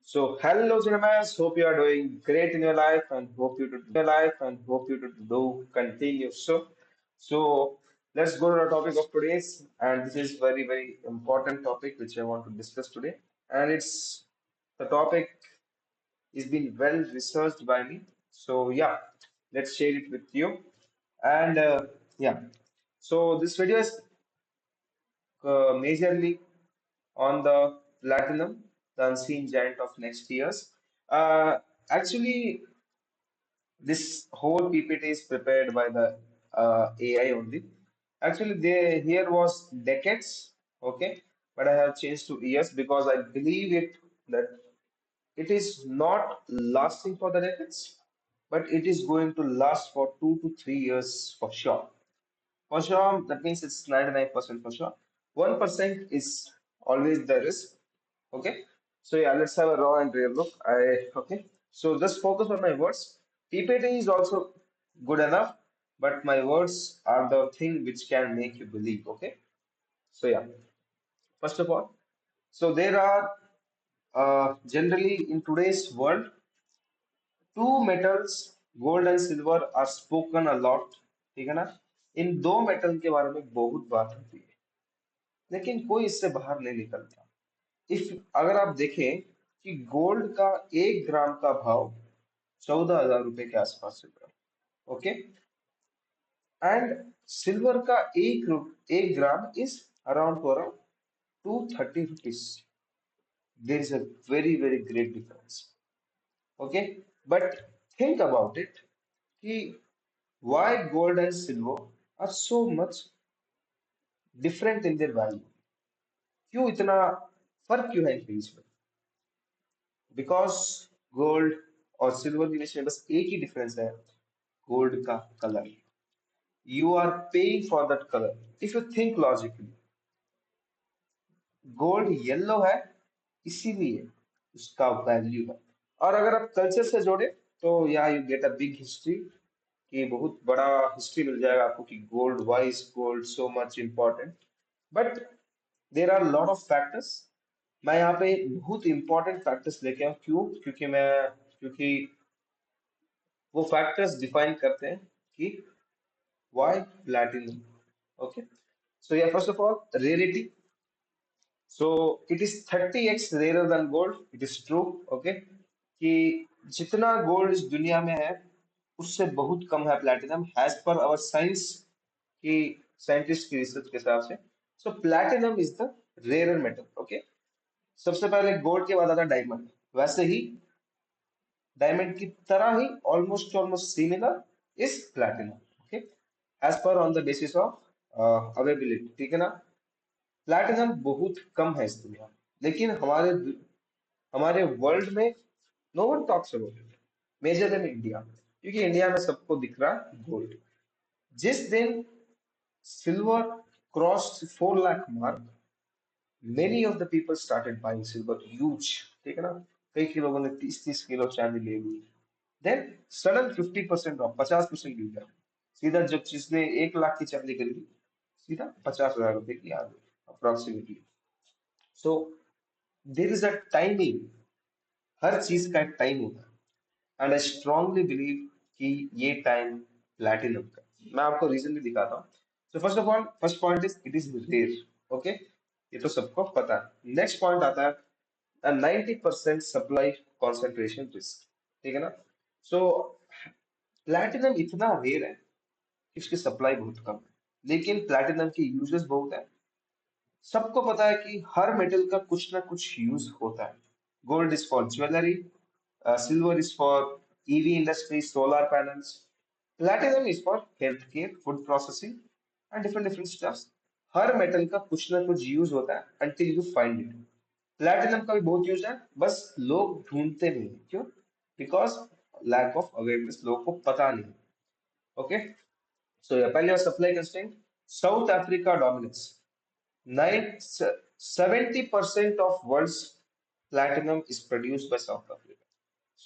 Hello, cinemas. Hope you are doing great in your life and hope you to do continue so. Let's go to the topic of today's, and this is very important topic which I want to discuss today. And it's the topic is been well researched by me. Let's share it with you. And yeah, so this video is majorly on the platinum, the unseen giant of next years. Uh, Actually, this whole PPT is prepared by the AI only. Actually, they here was decades, okay, but I have changed to years because I believe it that it is not lasting for the decades, but it is going to last for 2 to 3 years for sure. For sure, that means it's 99% for sure. 1% is always the risk. Okay. So yeah, let's have a raw and real look. Okay. So just focus on my words. PPT is also good enough, but my words are the thing which can make you believe. Okay. So yeah, first of all, so there are generally in today's world, two metals, gold and silver, are spoken a lot. ठीक है ना? इन दो metal के बारे में बहुत बात होती है, लेकिन कोई इससे बाहर नहीं निकलता। इफ अगर आप देखें कि गोल्ड का 1 ग्राम का भाव 14,000 रुपए के आसपास चल रहा है, ओके, एंड सिल्वर का 1 gram is around 230 rupees. There is a very great difference, okay, but think about it कि why gold and silver are so much different in their value, क्यों इतना फर्क क्यों है इनके बीच में? बिकॉज गोल्ड और सिल्वर के बीच में बस एक ही डिफरेंस है, गोल्ड का colour. You are paying for that colour. If you think logically, gold yellow है इसीलिए उसका वैल्यू है। और अगर आप कल्चर से जोड़े तो या you get a big history, कि बहुत बड़ा हिस्ट्री मिल जाएगा आपको कि gold, why is gold so much important. But there are lot of factors. मैं यहाँ पे बहुत इंपॉर्टेंट फैक्टर्स लेके आऊँ, क्यों? क्योंकि वो फैक्टर्स डिफाइन करते हैं कि why platinum. Okay, so yeah first of all rarity. So it is 30x rare than gold, it is true. Okay, कि जितना गोल्ड इस दुनिया में है उससे बहुत कम है प्लैटिनम, एज पर आवर साइंस की साइंटिस्ट की रिसर्च के हिसाब से। So platinum is the rare metal. Okay, सबसे पहले गोल्ड के बाद आता है डायमंड। वैसे ही डायमंड की तरह ही almost similar is platinum. Okay, as पर on the basis of availability, ठीक है ना? प्लैटिनम बहुत कम है इस दुनिया में, लेकिन हमारे वर्ल्ड में no one talks about it, major in India, क्योंकि इंडिया में सबको दिख रहा है गोल्ड। जिस दिन silver cross 4 lakh mark, many of the people started buying silver huge, ठीक है ना? कई के लोगों ने 30-30 किलो चांदी ले ली। देन सडन 50% ऑफ 50% गिर गया। सीधा जब जिसने 1 लाख की चांदी खरीदी, सीधा 50,000 रुपए की आ गई approximately. So there is a timing, हर चीज का एक टाइम होता है, एंड आई स्ट्रांगली बिलीव कि ये टाइम प्लैटिनम का। मैं आपको रीजन भी दिखाता हूँ। So first of all, first point is it is rare. Okay, ये तो सबको पता है। नेक्स्ट पॉइंट आता है 90% सप्लाई कॉन्सेंट्रेशन रिस्क, ठीक है ना? सो प्लैटिनम इतना रेयर है कि इसकी सप्लाई बहुत कम है, लेकिन प्लैटिनम की यूजेस बहुत है। सबको पता है कि हर मेटल का कुछ ना कुछ यूज होता है। Gold is for jewellery, silver is for EV industry, solar panels, platinum is for health care, food processing and different different stuffs. Her metal का कुछ ना कुछ यूज होता है until you find it. Platinum का भी बहुत यूज है, बस लोग ढूंढते नहीं हैं। क्यों? बिकॉज लैक ऑफ अवेयरनेस, लोगों को पता नहीं। ओके, सो या पहले supply constraint, south Africa dominates. 70% of world's platinum is produced by South Africa.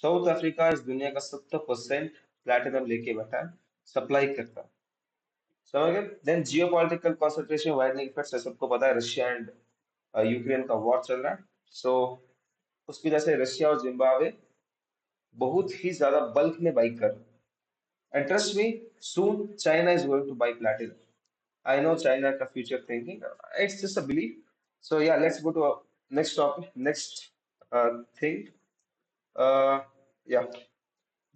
South Africa इस दुनिया का 70% प्लैटिनम लेके बैठा है, सप्लाई करता है। समझ गए? Then geopolitical concentration widening effects है, सबको पता है रशिया एंड यूक्रेन का वॉर चल रहा है। सो उसकी वजह से रशिया और जिम्बाब्वे बहुत ही ज्यादा बल्क में बाई कर रहे हैं। And trust me, soon China is going two by platinum. I know China का future thinking. It's just a belief. So yeah, let's go to next topic, next thing. Uh, yeah,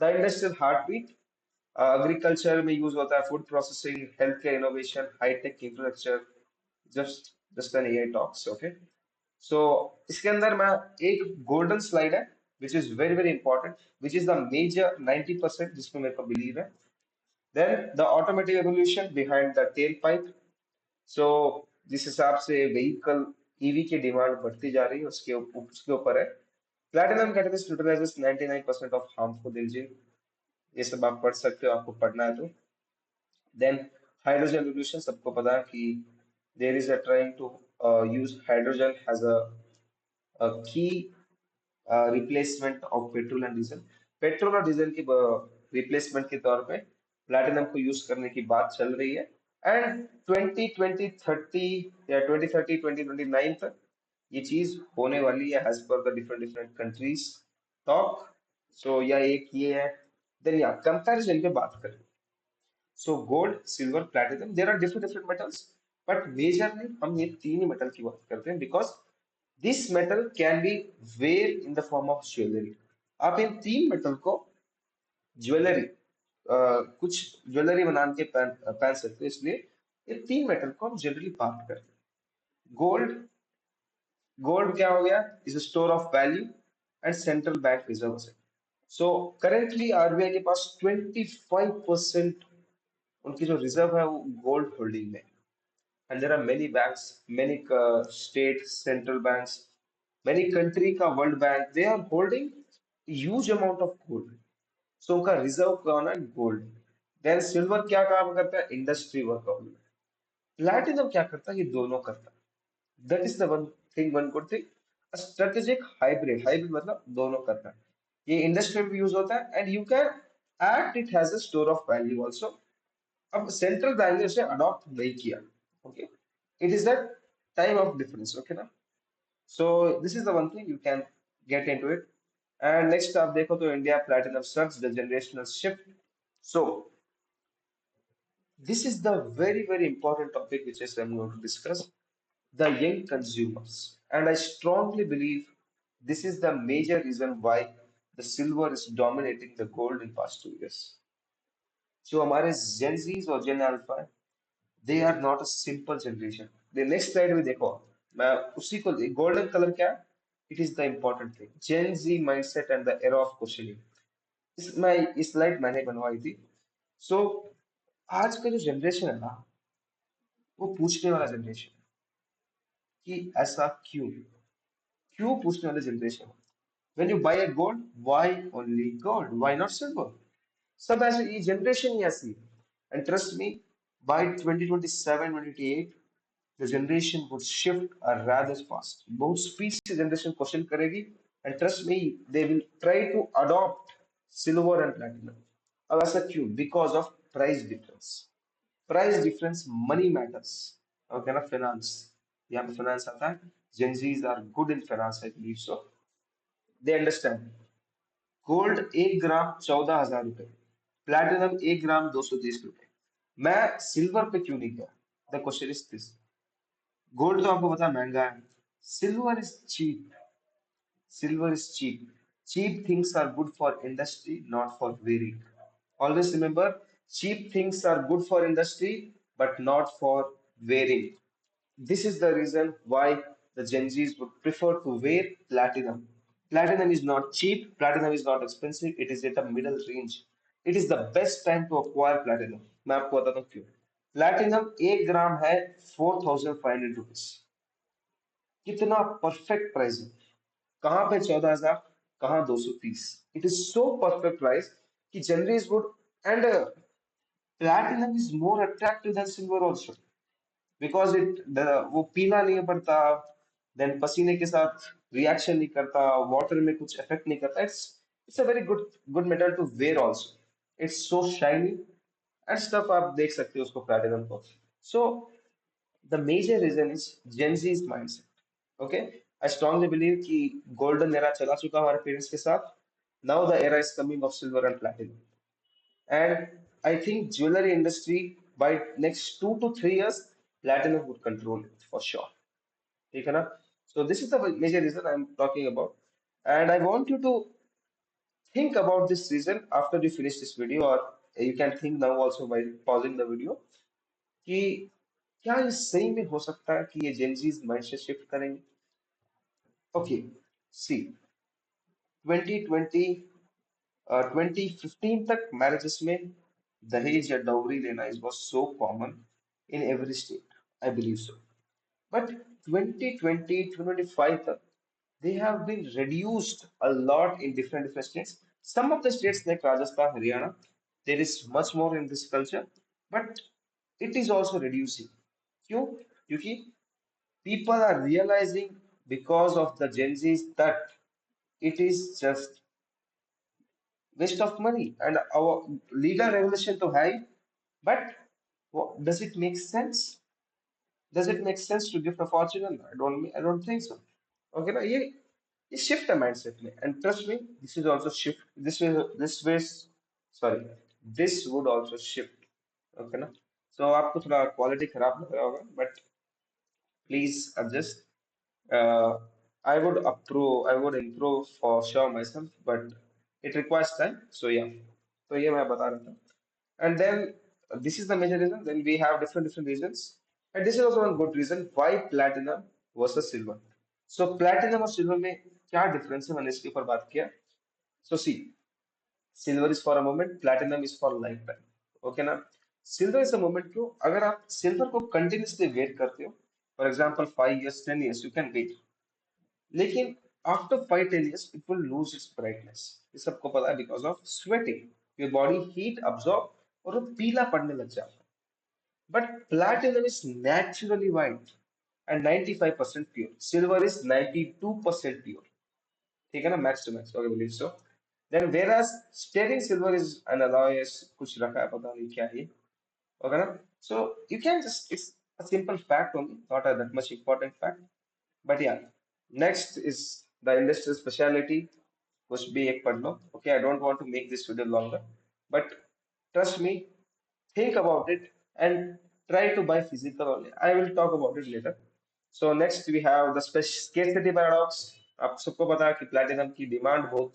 the industrial heartbeat. Agriculture में use होता है, food processing, healthcare innovation, high tech infrastructure. Just an AI talks, okay? So इसके अंदर मैं एक golden slide है, which is very very important, which is the major 90% जिसमें मेरे को believe है. Then the automotive evolution behind the tailpipe. सो जिस हिसाब से व्हीकल ईवी की डिमांड बढ़ती जा रही है उसके ऊपर है। Platinum catalyst utilises 99% of harmful engine. ये सब आप पढ़ सकते हो, आपको पढ़ना है तो। देन हाइड्रोजन रिवोल्यूशन, सबको पता है कि there is a trying to use hydrogen as a key replacement of petrol and diesel. Petrol और डीजल की रिप्लेसमेंट के तौर पे प्लैटिनम को यूज करने की बात चल रही है। एंड 2030 या 2029 तक ये चीज होने वाली है एज पर the different different countries talk. So या एक ये है। देन या कंपैरिजन पे बात करें, so gold silver platinum there are different different metals, but majorly हम ये तीन ही मेटल की बात करते हैं because this metal can be wear in the form of jewellery. आप इन तीन मेटल को ज्वेलरी, कुछ ज्वेलरी बना के पहन सकते हैं, इसलिए ये तीन मेटल को हम जनरली बात करते हैं। गोल्ड, गोल्ड क्या हो गया, is store of value and central bank reserve. So currently RBI के पास 25% उनकी जो रिजर्व है वो गोल्ड होल्डिंग में। And there are many banks, many state central banks, many country का world bank, they are holding huge amount of gold. So उनका reserve कौन है, गोल्ड। देन सिल्वर क्या काम करता है, इंडस्ट्री वर्कआउट। प्लैटिनम क्या करता है, ये दोनों करता है। That is the one thing, one good thing, strategic hybrid. Hybrid मतलब दोनों करता है। ये इंडस्ट्री में यूज होता है and you can act it has a store of value also. अब सेंट्रल बैंक ने उसे अडॉप्ट नहीं किया, okay, it is the time of difference, okay ना। So this is the one thing you can get into it. And next आप देखो तो India platinum search the generational shift. So this is the very very important topic which is I'm going to discuss, the young consumers. And I strongly believe this is the major reason why the silver is dominating the gold in past 2 years. जो हमारे Gen Zs और Gen Alpha है, they are not a simple generation. The next slide भी देखो, मैं उसी को, golden color क्या है? It is the important thing. Gen Z mindset and the era of questioning. इस स्लाइड मैंने बनवाई थी। सो आज का जो जनरेशन है ना, वो पूछने वाला जनरेशन है कि ऐसा क्यों, क्यों पूछने वाले जनरेशन है। When you buy a gold, why only gold? Why not silver? सब ऐसे, ये जनरेशन ही ऐसी है। And trust me, by 2027, 2028, the generation would shift a rather fast. बहुत स्पीड से जनरेशन क्वेश्चन करेगी। And trust me, they will try to adopt silver and platinum. अब ऐसा क्यों? Because of price difference. Price difference, money matters, okay ना, finance, यहाँ पे finance आता है। Gen Zs are good in finance, I believe so, they understand. Gold 1 gram 14,000 रुपए, platinum 1 ग्राम 230 रुपए। मैं सिल्वर पे क्यों नहीं गया? The question is this. Gold तो आपको पता है महंगा है, silver is cheap, silver is cheap. Cheap things are good for industry, not for wearing. Always remember, cheap things are good for industry, but not for wearing. This is the reason why the Gen Zs would prefer to wear platinum. Platinum is not cheap, platinum is not expensive, it is at a middle range. It is the best time to acquire platinum. मैं आपको बताता हूँ क्यों। Platinum 1 ग्राम है 4,500 rupees. कितना perfect price है। कहाँ पे 14,000, कहाँ 230। It is so perfect price कि जनरलीज would, and platinum is more attractive than silver also because वो पीला नहीं पड़ता, देन पसीने के साथ रिएक्शन नहीं करता, वाटर में कुछ इफेक्ट नहीं करता। It's a very good metal to wear also. It's so shiny and stuff, आप देख सकते हो उसको प्लैटिनम को। So the major reason is Gen Z's mindset, okay? I strongly believe कि गोल्डन एरा चला चुका हमारे पेरेंट्स के साथ. Now the era is coming of silver and platinum. And I think jewelry industry by next 2 to 3 years, platinum would control it for sure. ठीक है ना? So this is the major reason I'm talking about. And I want you to think about this reason after you finish this video, or you can think now also by pausing the video कि क्या ये सही में हो सकता है कि ये जेनजीज माइंडसेट शिफ्ट करेंगे? ओके, सी 2020 2015 तक मैरिजेस में दहेज या डाउरी लेना is was so common in every state, I believe so. But 2020 2025 तक they have been reduced a lot in different states. Some of the states like Rajasthan, Haryana, there is much more in this culture, but it is also reducing. क्यों? क्योंकि people are realizing because of the Gen Zs that it is just waste of money and our legal regulation to high, but does it make sense? Does it make sense to give a fortune? I don't think so. Okay, ना ये shift है mindset में, and trust me, this is also shift. This way, sorry, this would also shift. Okay ना? So आपको थोड़ा quality खराब लग रहा होगा, but please adjust. Uh, I would improve for sure myself, but it requires time. So yeah, तो ये मैं बता रहा था. And then this is the major reason. Then we have different reasons, and this is also one good reason why platinum versus silver. So platinum और silver में क्या difference है, मैंने इसके ऊपर बात किया. So see, silver is for a moment, platinum is for lifetime. Okay ना? Silver is a moment क्यों? अगर आप silver को continuously wait करते हो, for example 5 years 10 years, you can wait. लेकिन after 5 10 years it will lose its brightness. ये सबको पता है, because of sweating. Your body heat absorb और वो पीला पड़ने लग जाता है. But platinum is naturally white and 95% pure. Silver is 92% pure. ठीक है ना? Max to max. Okay, believe so. Then whereas sterling silver is an alloy, कुछ रखा है पता नहीं क्या है. Okay ना? So you can just, it's a simple fact only, not a that much important fact. But yeah, next is the industrial specialty. कुछ भी एक पढ़ लो. Okay, I don't want to make this video longer, but trust me, think about it and try to buy physical only. I will talk about it later. So next we have the scarcity paradox. आप सबको पता है कि platinum की demand बहुत,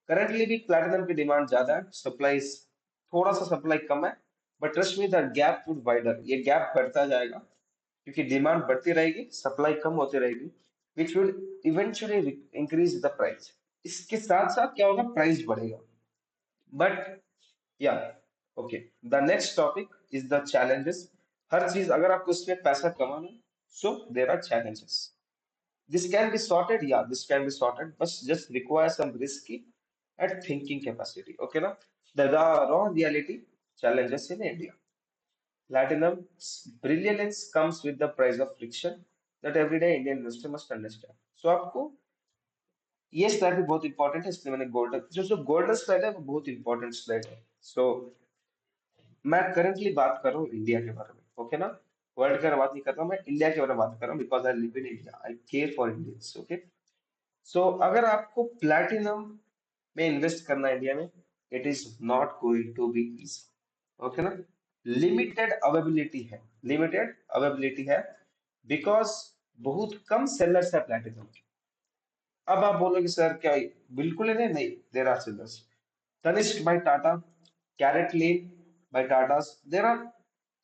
currently भी platinum की demand ज्यादा है, सप्लाई थोड़ा सा सप्लाई कम है. But trust me the gap would wider, ये गैप बढ़ता जाएगा क्योंकि डिमांड बढ़ती रहेगी, सप्लाई कम होती रहेगी, which will eventually increase the price. इसके साथ साथ क्या होगा, प्राइस बढ़ेगा. बट या okay, the next topic is the challenges. हर चीज अगर आपको इसमें पैसा कमाना है, so there are challenges. This can be sorted, या दिस कैन बी सॉर्टेड, बस just require some risky at thinking capacity. Okay ना? The raw reality challenges in India. Platinum's brilliance comes with the price of friction that everyday Indian investor must understand. So आपको ये slide भी बहुत important है, इसलिए मैंने golden, जो जो गोल्डन स्लाइड है वो बहुत इंपॉर्टेंट स्लाइड है. सो मैं करंटली बात कर रहा हूँ इंडिया के बारे में. ओके ना? वर्ल्ड के बारे में बात नहीं कर रहा हूँ, मैं इंडिया के बारे में बात कर रहा हूँ, because I live in India, I care for Indians. Okay, so अगर आपको प्लैटिनम में इन्वेस्ट करना है इंडिया में, it is not going to be easy. Okay ना? लिमिटेड अवेबिलिटी है, लिमिटेड अवेबिलिटी है, बिकॉज बहुत कम सेलर्स है प्लैटिनम के. अब आप बोलोगे सर क्या बिल्कुल ही नहीं? नहीं, there are sellers. Tanishq by Tata, CaratLane by Tata's, there are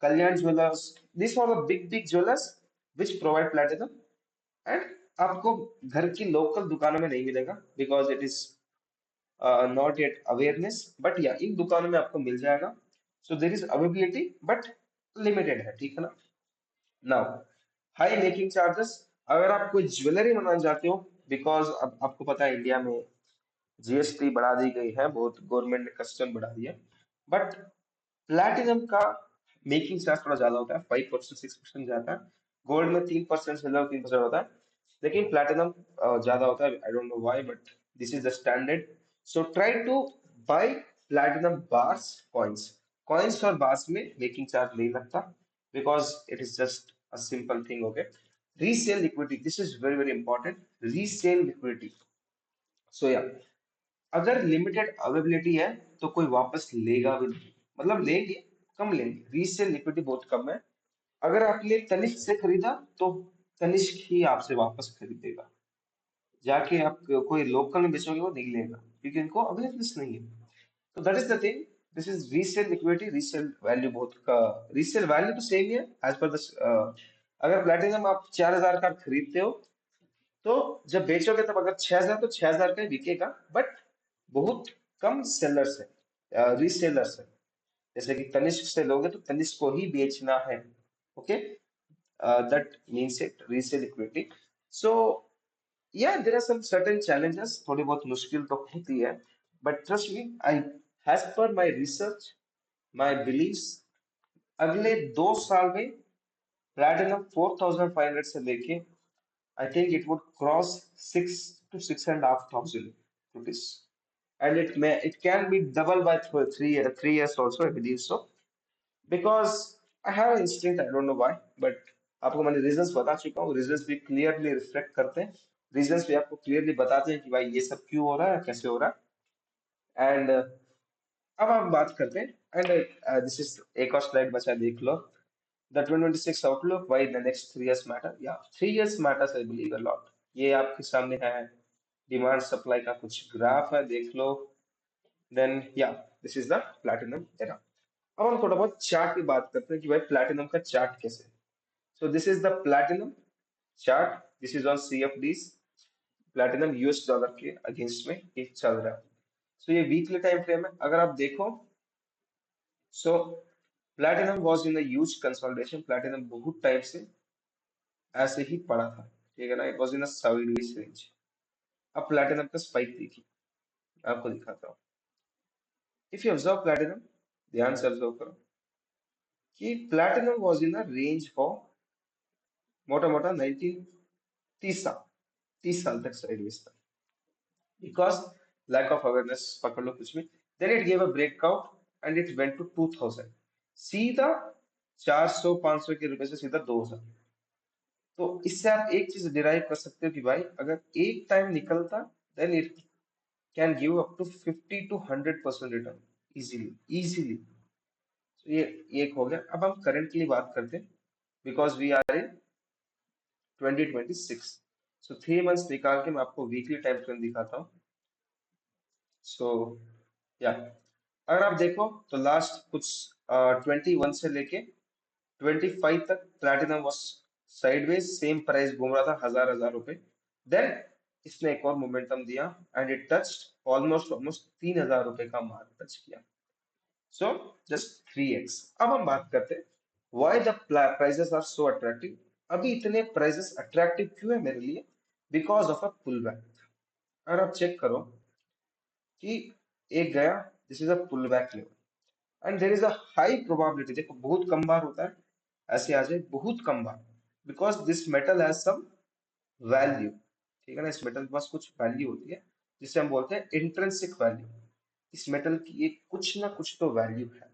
Kalyan jewellers. This are the big jewellers which provide platinum. And आपको घर की लोकल दुकानों में नहीं मिलेगा, because it is not yet awareness, but या इन दुकानों में आपको मिल जाएगा. So there is availability but limited है. ठीक है ना? Now high making charges. अगर आप कोई ज्वेलरी बनाना चाहते हो, बिकॉज अब आपको पता है इंडिया में जीएसटी बढ़ा दी गई है, बहुत गवर्नमेंट ने कस्टम बढ़ा दिया. बट प्लैटिनम का मेकिंग चार्ज थोड़ा ज्यादा होता है, 5% 6% जाता है. गोल्ड में 3%, सिल्वर 3% होता है, लेकिन प्लैटिनम ज्यादा होता है. I don't know why, but this is the standard. So try to buy platinum bars, coins. Coins और बार्स में मेकिंग चार्ज नहीं लगता, because it is just a simple thing. Okay, resale liquidity, this is very very important. Resale liquidity. So या अगर limited availability है तो कोई वापस लेगा भी नहीं, मतलब लेंगे, कम लेंगे, रीसेल लिक्विडिटी बहुत कम है। अगर आपने तनिष्क से खरीदा तो तनिष्क ही आपसे वापस खरीदेगा, जाके आप कोई लोकल में बेचोगे वो नहीं लेगा, क्योंकि इनको अवेयरनेस नहीं है। तो that is the thing, this is resale liquidity, resale value बहुत का, रीसेल वैल्यू तो सेम ही है एज पर द, अगर प्लेटिनम आप 4,000 का खरीदते हो तो जब बेचोगे तब अगर 6,000 तो 6,000 का ही बिकेगा, बट बहुत कम सेलर्स है, रीसेलर्स है। जैसे कि तनिष्क से लोगे तो तनिष्क को ही बेचना है, okay, that means it resale liquidity. So yeah, there are some certain challenges, थोड़ी बहुत मुश्किल तो होती है, but trust me, I, as per my research, my beliefs, अगले 2 साल में प्लैटिनम 4,500 से लेके I think it would cross 6 to 6,500 rupees, and it can be double by 3 years also, I believe so, because I have an instinct, I don't know why, but आपको मैंने reasons बता चुका हूँ, रीजंस भी clearly reflect करते हैं, reasons भी आपको क्लियरली बताते हैं कि भाई ये सब क्यों हो रहा है, कैसे हो रहा है। एंड अब हम बात करते हैं, एंड दिस इज एक और स्लाइड बचा, देख लो, the 2026 outlook, why the next 3 years matter, या 3 years matters I believe a lot. ये आपके सामने है, डिमांड सप्लाई का कुछ ग्राफ है, देख लो। देन या this is the platinum era. अब हम थोड़ा बहुत चार्ट की बात करते हैं कि भाई प्लैटिनम का चार्ट कैसे है। सो this is the platinum chart, this is on CFDs, platinum US dollar के अगेंस्ट में ये चल रहा है। सो ये वीकली टाइम फ्रेम है, अगर आप देखो, so platinum was in a huge consolidation, platinum बहुत टाइम से ऐसे ही पड़ा था, ठीक है ना, it was in a sideways range. अब प्लैटिनम का स्पाइक देखिए, आपको दिखाता हूँ। इफ यू ऑब्जर्व प्लैटिनम, ध्यान से ऑब्जर्व करो कि platinum was in a range for मोटा मोटा 19 30 साल, 30 साल तक साइडवेज था, बिकॉज लैक ऑफ अवेयरनेस, पकड़ लो कुछ भी। Then it gave a breakout and it went to 2000, सीधा 400 500 के रुपए से सीधा 2,000। तो इससे आप एक चीज डिराइव कर सकते हो कि भाई अगर एक टाइम निकलता, then it can give up to 50 to 100% return, easily easily. तो ये एक हो गया। अब हम करंट के लिए बात करते हैं, बिकॉज वी आर इन 2026। सो 3 मंथ्स निकाल के मैं आपको वीकली टाइम फ्रेम दिखाता हूँ। सो या अगर आप देखो तो लास्ट कुछ 21 से लेके 25 तक platinum was sideways, same price घूम रहा था, हजार हजार रुपए। देन इसने एक और मोमेंटम दिया and it touched almost almost 3,000 रुपए का मार्क टच किया। So just 3x। अब हम बात करते हैं why the prices are so attractive. अभी इतने प्राइसेस अट्रैक्टिव क्यों है मेरे लिए? Because of a pull back. अगर आप चेक करो कि एक गया, this is a pull back level, and there is a high probability, देखो बहुत कम बार होता है ऐसे आ जाए, बहुत कम बार, because this metal has some value, ठीक है ना, इस मेटल के पास कुछ वैल्यू होती है, जिसे हम बोलते हैं इंट्रिंसिक वैल्यू। इस मेटल की एक कुछ ना कुछ तो वैल्यू है,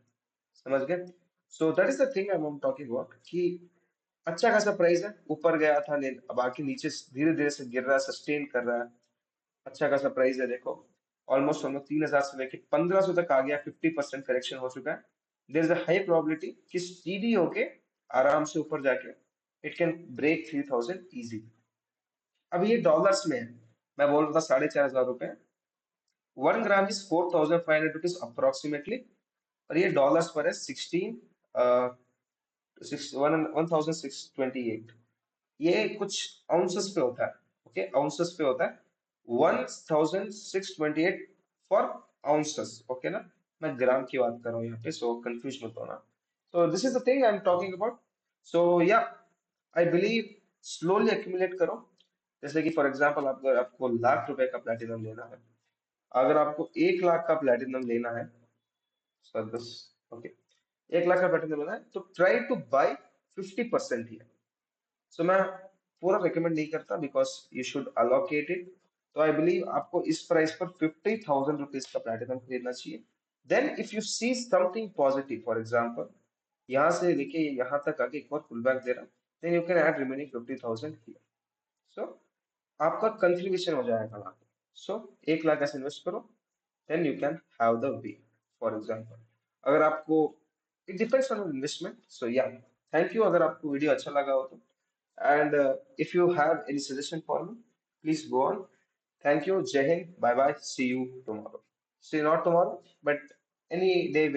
समझ गए? So that is the thing I am talking about कि अच्छा खासा प्राइस है, ऊपर गया था ले, अब आके नीचे धीरे धीरे से गिर रहा है, सस्टेन कर रहा है, अच्छा खासा प्राइस है, देखो ऑलमोस्ट हम लोग 3,000 से लेके 1,500 तक आ गया, 50% करेक्शन हो चुका है। देर इज अ हाई प्रोबेबिलिटी कि सीधी होके आराम से ऊपर जाके इट कैन ब्रेक 3,000 इजी। अब ये डॉलर्स में है, मैं बोल रहा था 4,500 रुपए, 1 ग्राम इज 4,500 रुपीज अप्रोक्सीमेटली, और ये डॉलर्स पर है 16 1,628। ये कुछ आउंसेस पे होता है, ओके, आउंसेस पे होता है, 1,628 फॉर आउंसेस, ओके ना, मैं ग्राम की बात कर रहा हूँ यहाँ पे, सो कंफ्यूज मत होना। So this is the thing I am talking about. So या आई बिलीव स्लोली एक्यूमुलेट करो। जैसे कि फॉर एग्जांपल अगर आपको लाख रुपए का प्लेटिनम लेना है, अगर आपको 1 लाख का प्लेटिनम लेना है, सर दस, ओके, 1 लाख का प्लेटिनम लेना है तो ट्राई टू बाई 50% ही। सो मैं पूरा रिकमेंड नहीं करता, because you should allocate it. तो आई बिलीव आपको इस प्राइस पर 50,000 रुपीज का प्लेटिनम खरीदना चाहिए। Then if you see something positive, for example यहाँ से लेके यहाँ तक आके एक और पुल बैक दे रहा, then you can add remaining 50,000 here. So आपका कंट्रीब्यूशन हो जाएगा वहां पे। सो 1 लाख ऐसे इन्वेस्ट करो, then you can have the way. For example, अगर आपको, it depends on investment. So yeah, thank you अगर आपको वीडियो अच्छा लगा हो तो। And if you have any suggestion for me, please go on. Thank you, जय हिंद, bye bye, see you tomorrow. See not tomorrow, but any day